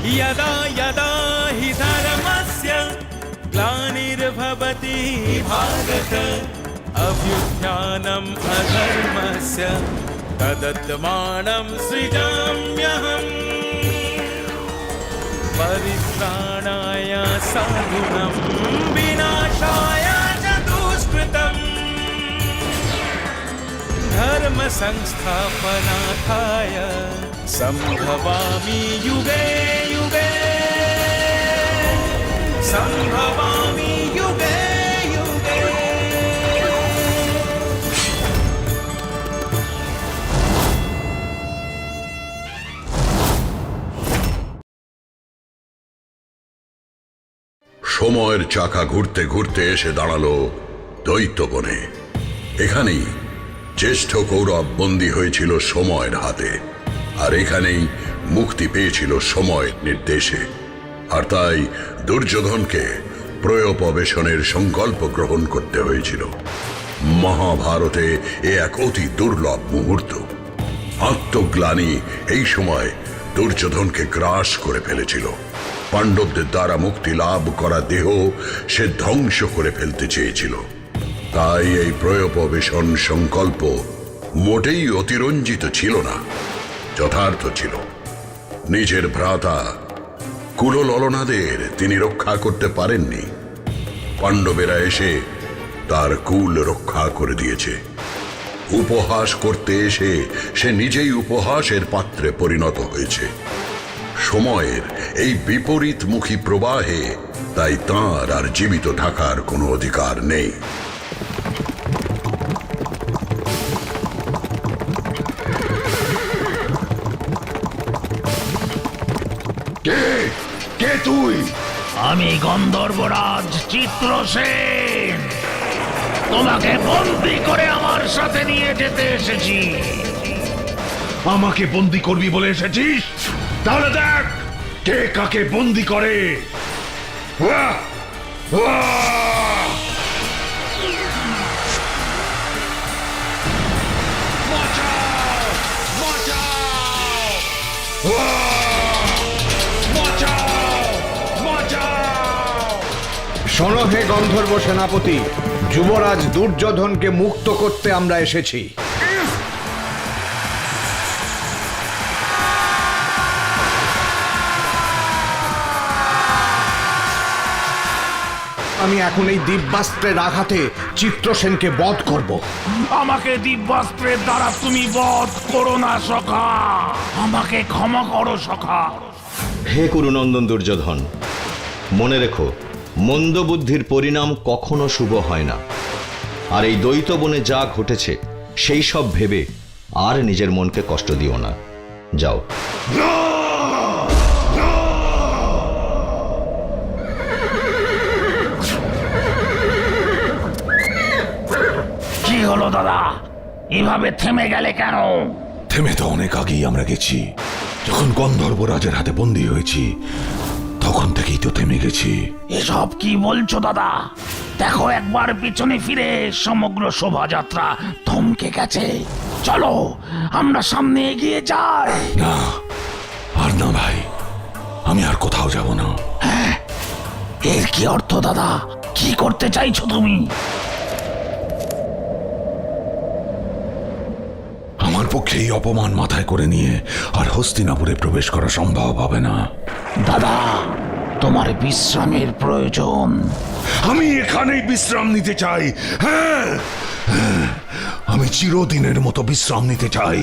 यदा यदा हि धर्मस्य ग्लानिर्भवति भारत अभ्युत्थानम् अधर्मस्य तदात्मानं सृजाम्यहम् परित्राणाय साधूनां विनाशाय च दुष्कृतम् धर्म संस्थापनार्थाय संभवामि युगे युगे संभवामि युगे युगे। সময়ের চাকা ঘুরতে ঘুরতে এসে দাঁড়ালো দৈত্যবনে। এখানেই জ্যেষ্ঠ কৌরব বন্দী হয়েছিল সময়ের হাতে, আর এখানেই মুক্তি পেয়েছিল সময়ের নির্দেশে। আর তাই দুর্যোধনকে প্রয়োপবেশনের সংকল্প গ্রহণ করতে হয়েছিল। মহাভারতে এ এক অতি দুর্লভ মুহূর্ত। আত্মগ্লানি এই সময় দুর্যোধনকে গ্রাস করে ফেলেছিল। পাণ্ডবদের দ্বারা মুক্তি লাভ করা দেহ সে ধ্বংস করে ফেলতে চেয়েছিল। তাই এই প্রয়োপবেশন সংকল্প মোটেই অতিরঞ্জিত ছিল না, যথার্থ ছিল। নিজের ভ্রাতা কুলললনাদের তিনি রক্ষা করতে পারেননি, পাণ্ডবেরা এসে তার কুল রক্ষা করে দিয়েছে। উপহাস করতে এসে সে নিজেই উপহাসের পাত্রে পরিণত হয়েছে। সময়ের এই বিপরীতমুখী প্রবাহে তাই তাঁর আর জীবিত থাকার কোনো অধিকার নেই। কে কে তুই? আমি গন্ধর্বরাজ চিত্রসেন, তোমাকে বন্দী করে আমার সাথে নিয়ে যেতে এসেছি। আমাকে বন্দি করবি বলে এসেছিস? তাহলে দেখ কে কাকে বন্দি করে। ওয়াহ! ওয়াহ! বাঁচাও! বাঁচাও! ওয়াহ! বাঁচাও! বাঁচাও! শোনো হে গন্ধর্ব সেনাপতি, যুবরাজ দুর্যোধনকে মুক্ত করতে আমরা এসেছি। আমি এখন এই দিব্যাস্ত্রের আঘাতে চিত্রসেনকে বধ করব। আমাকে দিব্যাস্ত্রের দ্বারা তুমি বধ করো না সখা, আমাকে ক্ষমা করো সখা। হে কুরুনন্দন দুর্যোধন, মনে রেখো, মন্দ বুদ্ধির পরিণাম কখনো শুভ হয় না। আর এই দ্বৈতবনে যা ঘটেছে সেই সব ভেবে আর নিজের মনকে কষ্ট দিও না। যাও। কি হলো দাদা, এভাবে থেমে গেলে কেন? থেমে তো অনেক আগেই আমরা গেছি। যখন গন্ধর্ব রাজের হাতে বন্দী হয়েছি তখন থেকেই তো থেমে গেছি। এসব কি বলছো দাদা? দেখো একবার পিছনে ফিরে, সমগ্র শোভাযাত্রা থমকে গেছে। চলো আমরা সামনে এগিয়ে যাই। না, আর না ভাই, আমি আর কোথাও যাব না। হ্যাঁ, এর কি অর্থ দাদা? কি করতে চাইছো তুমি? আমার পক্ষে এই অপমান মাথায় করে নিয়ে আর হস্তিনাপুরে প্রবেশ করা সম্ভব হবে না। দাদা, তোমার বিশ্রামের প্রয়োজন। আমি এখানেই বিশ্রাম নিতে চাই। হ্যাঁ, আমি চিরদিনের মতো বিশ্রাম নিতে চাই।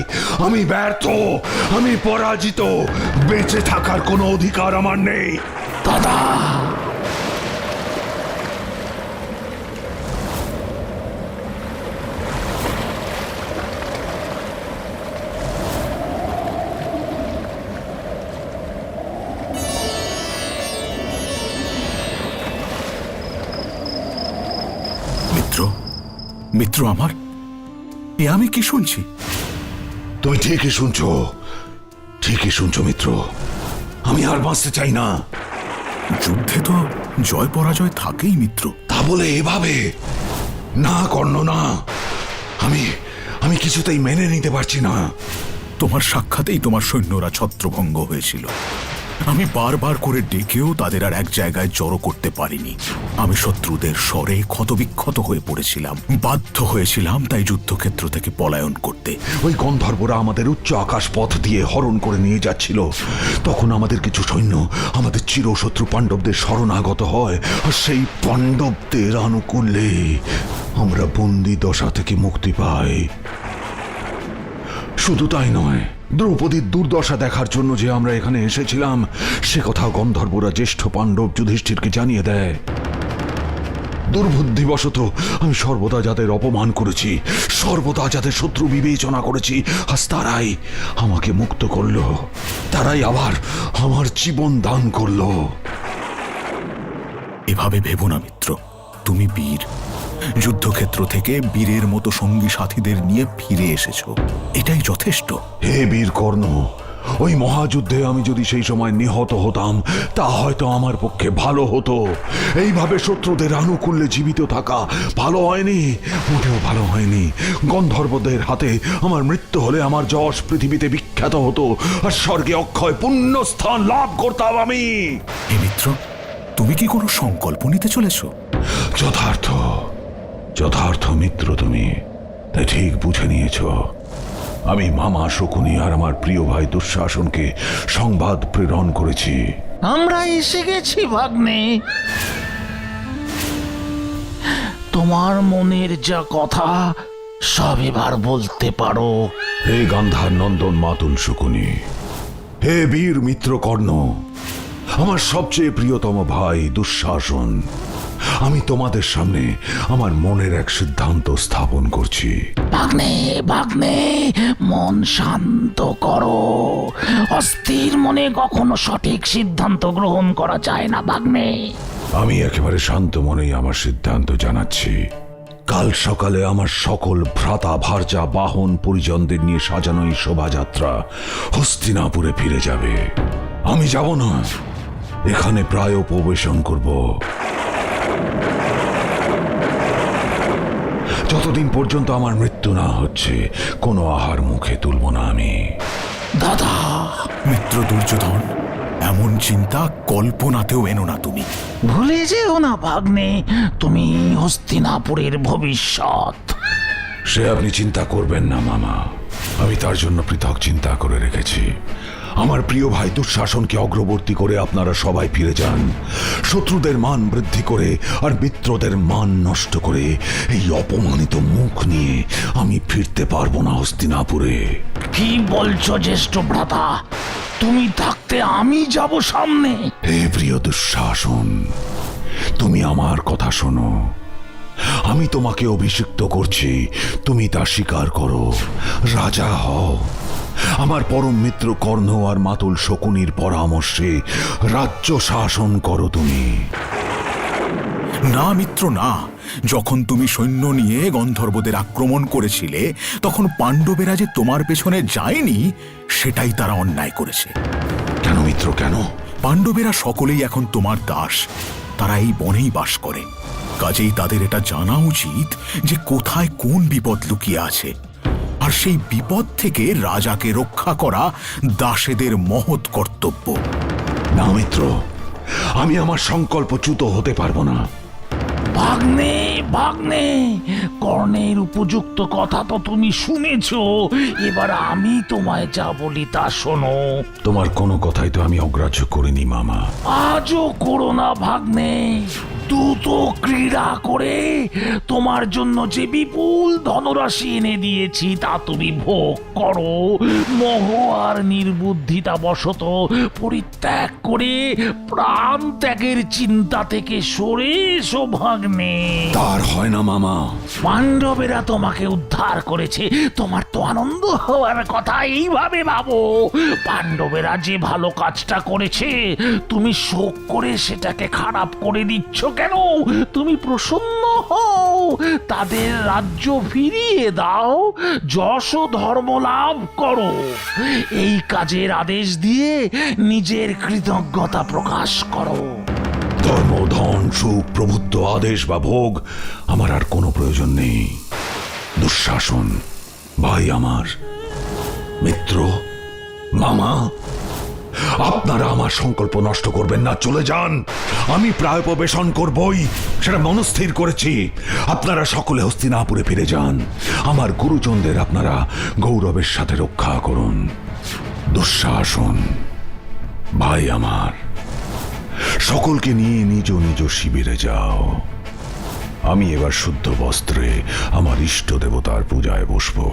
আমি ব্যর্থ, আমি পরাজিত, বেঁচে থাকার কোনো অধিকার আমার নেই। দাদা, মিত্র আমার, এ আমি কি শুনছি? তুমি ঠিকই শুনছো, ঠিকই শুনছো মিত্র। আমি আর বাঁচতে চাই না। যুদ্ধে তো জয় পরাজয় থাকেই মিত্র। তা বলে এভাবে না কর্ণ, না। আমি কিছুতেই মেনে নিতে পারছি না। তোমার সাক্ষাতেই তোমার সৈন্যরা ছত্রভঙ্গ হয়েছিল। আমি বারবার করে ডেকেও তাদের আর এক জায়গায় জড়ো করতে পারিনি। আমি শত্রুদের স্বরে ক্ষতবিক্ষত হয়ে পড়েছিলাম, বাধ্য হয়েছিলাম তাই যুদ্ধক্ষেত্র থেকে পলায়ন করতে। ওই গন্ধর্বরা আমাদের উচ্চ আকাশ পথ দিয়ে হরণ করে নিয়ে যাচ্ছিল। তখন আমাদের কিছু সৈন্য আমাদের চিরশত্রু পাণ্ডবদের শরণাগত হয়, আর সেই পাণ্ডবদের আনুকূল্যে আমরা বন্দি দশা থেকে মুক্তি পাই। শুধু তাই নয়, দ্রৌপদীর দুর্দশা দেখার জন্য যে আমরা এখানে এসেছিলাম সে কথা গন্ধর্বরা জ্যেষ্ঠ পাণ্ডব যুধিষ্ঠিরকে জানিয়ে দেয়। দুর্বুদ্ধিবশত আমি সর্বদা যাদের অপমান করেছি, সর্বদা যাদের শত্রু বিবেচনা করেছি, আজ তারাই আমাকে মুক্ত করলো, তারাই আবার আমার জীবন দান করলো। এভাবে ভেবো না মিত্র, তুমি বীর। যুদ্ধক্ষেত্র থেকে বীরের মতো সঙ্গী সাথীদের নিয়ে ফিরে এসেছো, এটাই যথেষ্ট। হে বীর কর্ণ, ওই মহাযুদ্ধে আমি যদি সেই সময় নিহত হতাম তা হয়তো আমার পক্ষে ভালো হতো। এইভাবে শত্রুদের আনুকূল্যে জীবিত থাকা ভালো হয়নি, মোটেও ভালো হয়নি। গন্ধর্বদের হাতে আমার মৃত্যু হলে আমার যশ পৃথিবীতে বিখ্যাত হতো, আর স্বর্গে অক্ষয় পুণ্যস্থান লাভ করতাম আমি। হে মিত্র, তুমি কি কোনো সংকল্প নিতে চলেছ? যথার্থ যথার্থ মিত্র, তুমি তাই ঠিক বুঝে নিয়েছ। আমি মামা শকুনি আর আমার প্রিয় ভাই দুঃশাসনকে সংবাদ প্রেরণ করেছি। আমরা এসে গেছি ভাগ্নে। তোমার মনের যা কথা সব এবার বলতে পারো। হে গান্ধার নন্দন মাতুল শকুনি, হে বীর মিত্র কর্ণ, আমার সবচেয়ে প্রিয়তম ভাই দুঃশাসন, আমি তোমাদের সামনে আমার মনের এক সিদ্ধান্ত স্থাপন করছি। ভাগ্নে ভাগ্নে, মন শান্ত করো। অস্থির মনে কখনো সঠিক সিদ্ধান্ত গ্রহণ করা যায় না ভাগ্নে। আমি একেবারে শান্ত মনেই আমার সিদ্ধান্ত জানাচ্ছি। কাল সকালে আমার সকল ভ্রাতা ভার্যা বাহন পরিজনদের নিয়ে সাজানো এই শোভাযাত্রা হস্তিনাপুরে ফিরে যাবে। আমি যাব না, এখানে প্রায় উপবেশন করব। যতদিন পর্যন্ত আমার মৃত্যু না হচ্ছে কোনো আহার মুখে তুলব না আমি। দাদা, মিত্র দুর্যোধন, এমন চিন্তা কল্পনাতেও এনো না তুমি। ভুলে যেও না ভাগ্নে, তুমি হস্তিনাপুরের ভবিষ্যৎ। সে আপনি চিন্তা করবেন না মামা, আমি তার জন্য পৃথক চিন্তা করে রেখেছি। আমার প্রিয় ভাই দুঃশাসনকে অগ্রবর্তী করে আপনারা সবাই ফিরে যান। শত্রুদের মান বৃদ্ধি করে আর মিত্রদের মান নষ্ট করে এই অপমানিত মুখ নিয়ে আমি ফিরতে পারবো না হস্তিনাপুরে। কি বলছো জ্যেষ্ঠ ভ্রাতা? তুমি থাকতে আমি যাব সামনে। হে প্রিয় দুঃশাসন, তুমি আমার কথা শোনো। আমি তোমাকে অভিষিক্ত করছি, তুমি তা স্বীকার করো, রাজা হও। আমার পরম মিত্র কর্ণ আর মাতুল শকুনির পরামর্শে রাজ্য শাসন করো তুমি। না মিত্র না, যখন তুমি সৈন্য নিয়ে গন্ধর্বদের আক্রমণ করেছিলে তখন পাণ্ডবেরা যে তোমার পেছনে যায়নি সেটাই তারা অন্যায় করেছে। কেন মিত্র, কেন? পাণ্ডবেরা সকলেই এখন তোমার দাস, তারা এই বনেই বাস করে। কাজেই তাদের এটা জানা উচিত যে কোথায় কোন বিপদ লুকিয়ে আছে, আর সেই বিপদ থেকে রাজাকে রক্ষা করা দাসেদের মহৎ কর্তব্য। না মিত্র, আমি আমার সংকল্পচ্যুত হতে পারবো না। ভাগ্নে ভাগ্নে, কর্ণের উপযুক্ত কথা তো তুমি শুনেছ, এবার আমি তোমায় যা বলি তা শোনো। তোমার কোনো কথাই তো আমি অগ্রাহ্য করিনি মামা। আজও করো না ভাগ্নে। দ্রুত ক্রীড়া করে তোমার জন্য যে বিপুল ধনরাশি এনে দিয়েছি তা তুমি ভোগ করো। মোহ আর নির্বুদ্ধিতা বশত পরিত্যাগ করে প্রাণ ত্যাগের চিন্তা থেকে সরে এসো ভাগ্নে। তার হয় না মামা। পাণ্ডবেরা তোমাকে উদ্ধার করেছে, তোমার তো আনন্দ হওয়ার কথা। এইভাবে ভাবো, পাণ্ডবেরা যে ভালো কাজটা করেছে তুমি শোক করে সেটাকে খারাপ করে দিচ্ছ কেন? তুমি প্রসন্ন হও, তাদের রাজ্য ফিরিয়ে দাও, যশ ও ধর্ম লাভ করো। এই কাজের আদেশ দিয়ে নিজের কৃতজ্ঞতা প্রকাশ করো। ধর্ম, ধন, সুখ, প্রভুত্ব, আদেশ বা ভোগ আমার আর কোনো প্রয়োজন নেই। দুঃশাসন, ভাই আমার, মিত্র, মামা, আপনারা আমার সংকল্প নষ্ট করবেন না, চলে যান। আমি প্রায়োপবেশন করবই, সেটা মনস্থির করেছি। আপনারা সকলে হস্তিনাপুরে ফিরে যান। আমার গুরুজনদের আপনারা গৌরবের সাথে রক্ষা করুন। দুঃশাসন ভাই আমার, সকলকে নিয়ে নিজ নিজ শিবিরে যাও। আমি এবার শুদ্ধ বস্ত্রে আমার ইষ্ট দেবতার পূজায় বসবো।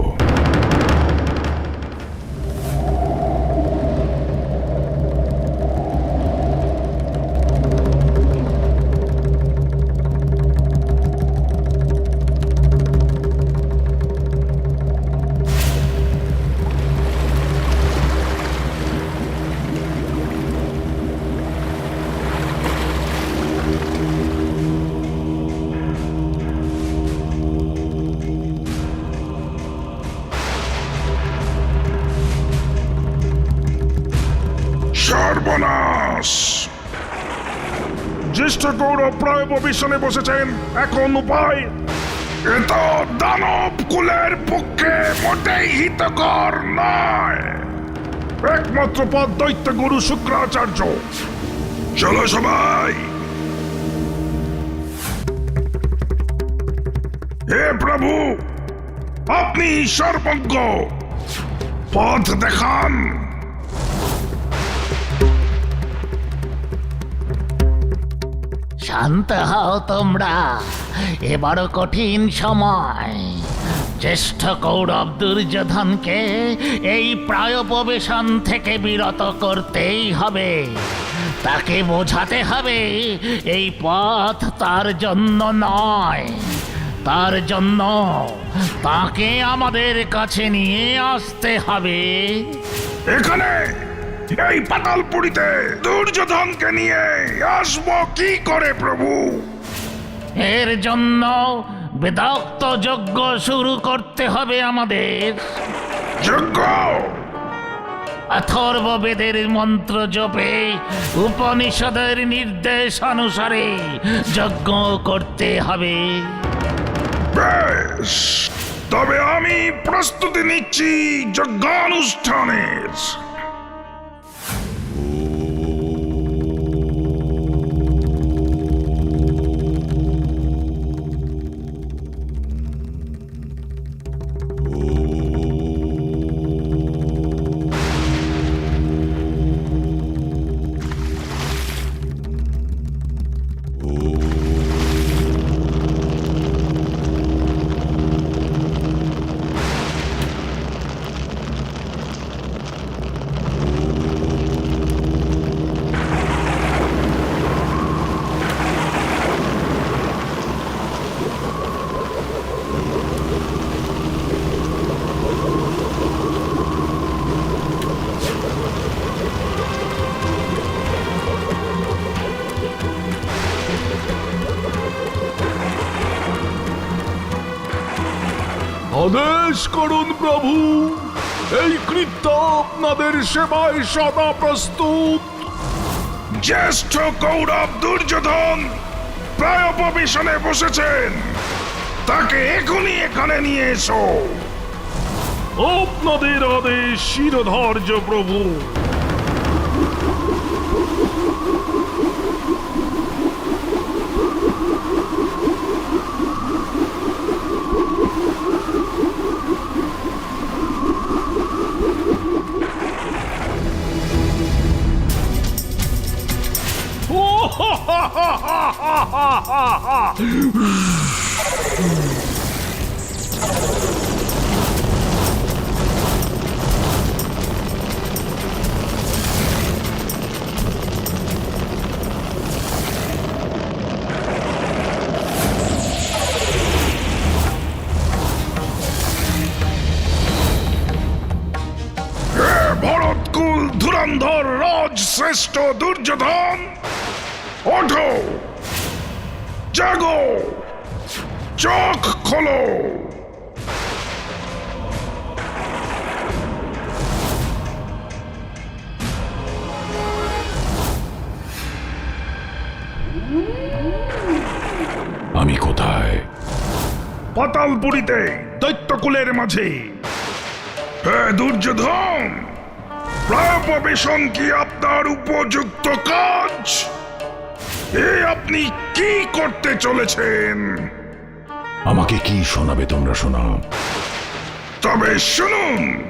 সর্বনাশ! জ্যেষ্ঠ গৌরব প্রায়োপবেশনে বসেছেন, এখন উপায়? এ তো দানব কুলের পক্ষে মোটেই হিতকর নয়। একমাত্র পদ দৈত্য গুরু শুক্রাচার্য। চলো সবাই। হে প্রভু, আপনি সর্বজ্ঞ, পথ দেখান। শান্ত হও তোমরা, এবারও কঠিন সময়। জ্যেষ্ঠ কৌরব দুর্যোধনকে এই প্রায়োপবেশন থেকে বিরত করতেই হবে। তাকে বোঝাতে হবে এই পথ তার জন্য নয়, তার জন্য তাকে আমাদের কাছে নিয়ে আসতে হবে। এখানে এই পাতালপুরীতে দুর্যোধনকে নিয়ে আসবো কি করে প্রভু? এর জন্য বেদোক্ত যজ্ঞ শুরু করতে হবে আমাদের। যজ্ঞ? অথর্ব বেদের মন্ত্র জপে উপনিষদের নির্দেশ অনুসারে যজ্ঞ করতে হবে। বেশ, তবে আমি প্রস্তুতি নিচ্ছি যজ্ঞানুষ্ঠানের। আদেশ করুন প্রভু, এই কৃত্য আপনাদের সেবায় সদা প্রস্তুত। জ্যেষ্ঠ কৌরব দুর্যোধন প্রায়োপবেশনে বসেছেন, তাকে এখনই এখানে নিয়ে এসো। আপনাদের আদেশ শিরোধার্য প্রভু। ভরতকুল ধুরন্ধর রাজ শ্রেষ্ঠ দুর্যোধন, ওঠো, জাগো, চোখ খোলো। আমি কোথায়? পাতালপুরীতে দৈত্যকুলের মাঝে। হে দুর্যোধন, প্রায়োপবেশন কি আপনার উপযুক্ত কাজ? আপনি কি করতে চলেছেন? আমাকে কি শোনাবে তোমরা শোনাও। তবে শুনুন,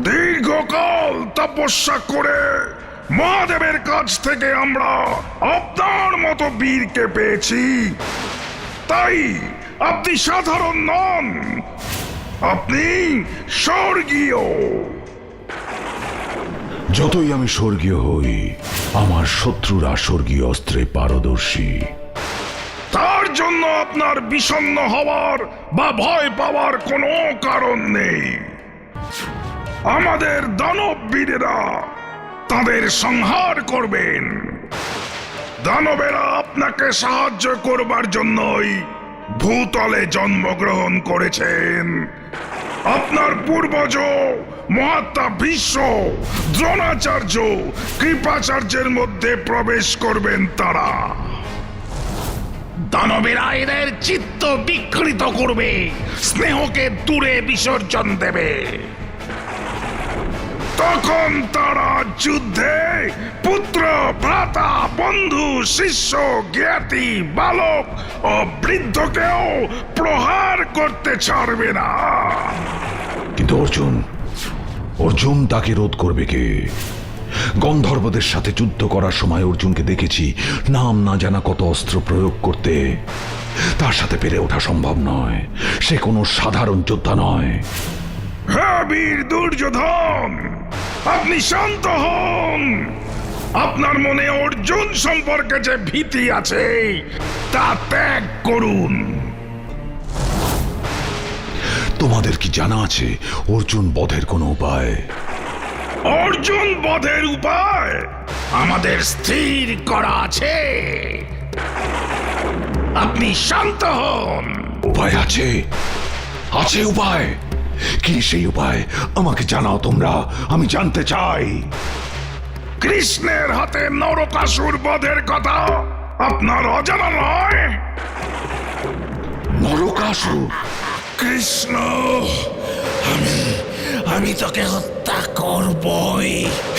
দীর্ঘকাল তপস্যা করে মহাদেবের কাছ থেকে আমরা আপনার মতো বীরকে পেয়েছি। তাই আপনি সাধারণ নন, আপনি স্বর্গীয়। যতই আমি স্বর্গীয় হই, আমার শত্রুরা স্বর্গীয় অস্ত্রে পারদর্শী। তার জন্য আপনার বিষণ্ণ হওয়ার বা ভয় পাওয়ার কোনো কারণ নেই। আমাদের দানব বীরেরা তাদের সংহার করবেন। দানবেরা আপনাকে সাহায্য করবার জন্যই ভূতলে জন্মগ্রহণ করেছেন। আপনার পূর্বজ মহাত্মা ভীষ্ম, দ্রোণাচার্য, কৃপাচার্যের মধ্যে প্রবেশ করবেন তারা। দানবেরা এদের চিত্ত বিকৃত করবে, স্নেহকে দূরে বিসর্জন দেবে। তখন তারা যুদ্ধে পুত্র, ভ্রাতা, বন্ধু, শিষ্য, জ্ঞাতি, বালক ও বৃদ্ধকেও প্রহার করতে ছাড়বে না। কিন্তু অর্জুন তাকে রোধ করবে কে? গন্ধর্বদের সাথে যুদ্ধ করার সময় অর্জুনকে দেখেছি নাম না জানা কত অস্ত্র প্রয়োগ করতে। তার সাথে পেরে ওঠা সম্ভব নয়। সে কোনো সাধারণ যোদ্ধা নয়। হ্যাঁ বীর দুর্যোধন, আপনি শান্ত হন। আপনার মনে অর্জুন সম্পর্কে যে ভীতি আছে তা ত্যাগ করুন। তোমাদের কি জানা আছে অর্জুন বধের কোনো উপায়? অর্জুন বধের উপায় আমাদের স্থির করা আছে। আপনি শান্ত হন। উপায় আছে? আছে উপায়? কি সেই উপায়? আমাকে জানাও তোমরা, আমি জানতে চাই। কৃষ্ণের হাতে নরকাসুর বধের কথা আপনার অজানা নয়? নরকাসুর? কৃষ্ণ, আমি তোকে হত্যা করবই।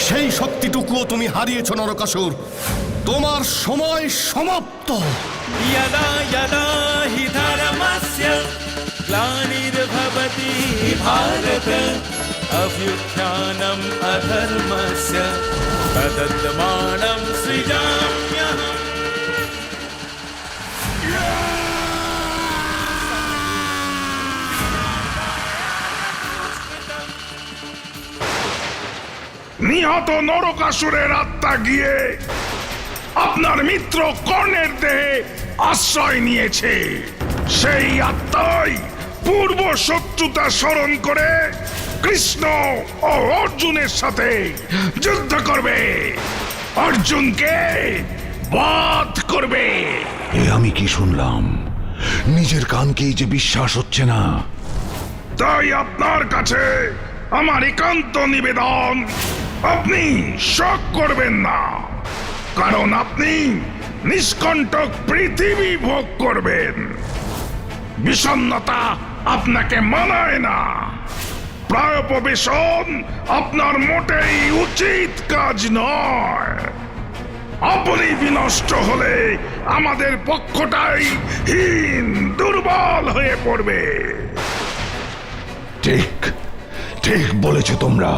সেই শক্তিটুকুও তুমি হারিয়েছ নরকাসুর। তোমার সময় সমাপ্ত। यदा यदा हि धर्मस्य ग्लानिर्भवति भारत अभ्युत्थानम् अधर्मस्य तदत्मानं सृजाम्यहम्। নিহত নরকাসুরের আত্মা গিয়ে আপনার মিত্র কর্ণের দেহে আশ্রয় নিয়েছে। সেই আত্মাই পূর্ব শত্রুতা স্মরণ করে কৃষ্ণ ও অর্জুনের সাথে যুদ্ধ করবে, অর্জুনকে বধ করবে। এ আমি কি শুনলাম? নিজের কানকেই যে বিশ্বাস হচ্ছে না। তাই আপনার কাছে আমার একান্ত নিবেদন, আপনি শোক করবেন না, কারণ আপনি নিষ্কণ্টক পৃথিবী ভোগ করবেন। বিষণ্ণতা আপনাকে মানায় না। প্রায়োপবেশন আপনার মোটেই উচিত কাজ নয়। আপনি বিনষ্ট হলে আমাদের পক্ষটাই হীন, দুর্বল হয়ে পড়বে। ঠিক ঠিক বলেছ তোমরা।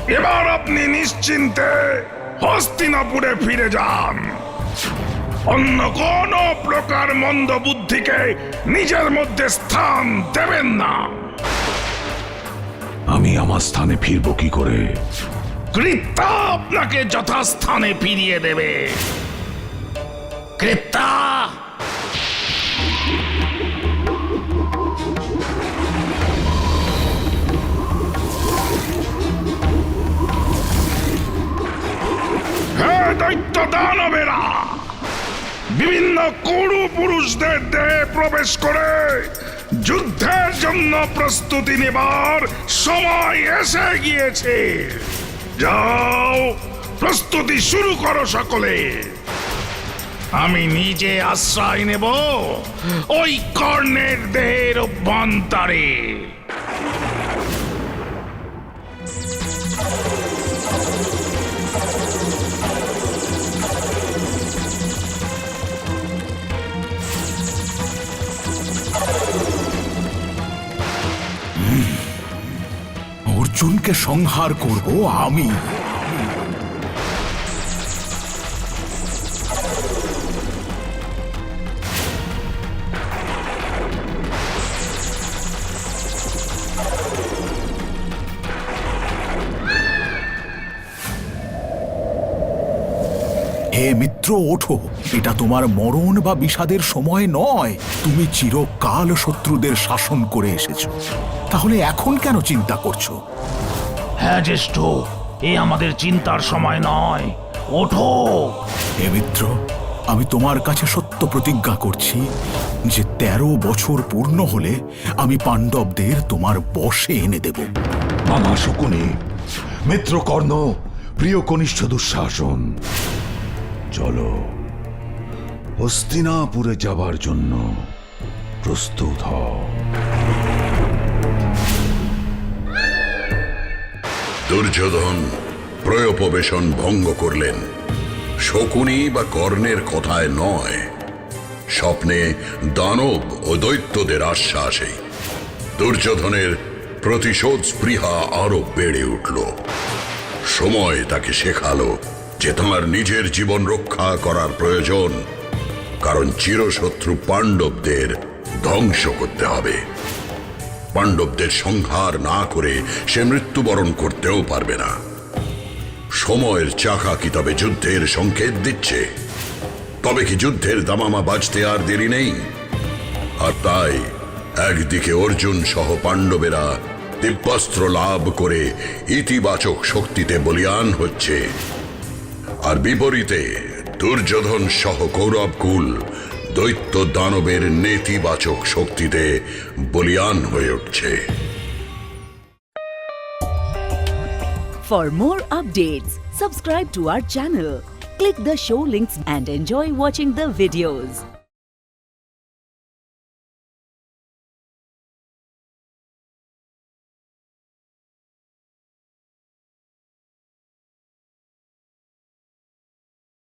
এবার আপনি নিশ্চিন্তে হস্তিনাপুরে ফিরে যান। অন্য কোন প্রকার মন্দ বুদ্ধিকে নিজের মধ্যে স্থান দেবেন না। আমি আমার স্থানে ফিরবো কি করে? কৃত্যা আপনাকে যথাস্থানে ফিরিয়ে দেবে। কৃত্যা! বিভিন্ন কুরু পুরুষদের দেহে প্রবেশ করে যুদ্ধের জন্য প্রস্তুতি নেবার সময় এসে গিয়েছে। যাও, প্রস্তুতি শুরু করো সকলে। আমি নিজে আশ্রয় নেব ওই কর্ণের দেহের অভ্যন্তরে। অর্জুনকে সংহার করব আমি। হে মিত্র, ওঠো। এটা তোমার মরণ বা বিষাদের সময় নয়। তুমি চিরকাল শত্রুদের শাসন করে এসেছো, তাহলে এখন কেন চিন্তা করছো? হ্যাঁ জ্যেষ্ঠ, এ আমাদের চিন্তার সময় নয়, ওঠো। হে মিত্র, আমি তোমার কাছে সত্য প্রতিজ্ঞা করছি যে 13 বছর পূর্ণ হলে আমি পাণ্ডবদের তোমার বশে এনে দেব। মামা শকুনি, মিত্র কর্ণ, প্রিয় কনিষ্ঠ দুঃশাসন, চলো হস্তিনাপুরে যাবার জন্য প্রস্তুত হও। দুর্যোধন প্রয়োপবেশন ভঙ্গ করলেন। শকুনি বা কর্ণের কথায় নয়, স্বপ্নে দানব ও দৈত্যদের আশ্বাসে দুর্যোধনের প্রতিশোধ স্পৃহা আরো বেড়ে উঠল। সময় তাকে শেখালো যে তাঁর নিজের জীবন রক্ষা করার প্রয়োজন, কারণ চিরশত্রু পাণ্ডবদের ধ্বংস করতে হবে। পাণ্ডবদের সংহার না করে সে মৃত্যুবরণ করতেও পারবে না। সময়ের চাকা কি তবে যুদ্ধের সংকেত দিচ্ছে? তবে কি যুদ্ধের দামামা বাজতে আর দেরি নেই? আর তাই একদিকে অর্জুন সহ পাণ্ডবেরা দিব্যাস্ত্র লাভ করে ইতিবাচক শক্তিতে বলীয়ান হচ্ছে, আর বিপরীতে দুর্যোধন সহ কৌরবকুল দৈত্য দানবের নেতিবাচক শক্তিতে বলীয়ান হয়ে উঠছে। For more updates, subscribe to our channel, click the show links and enjoy watching the videos.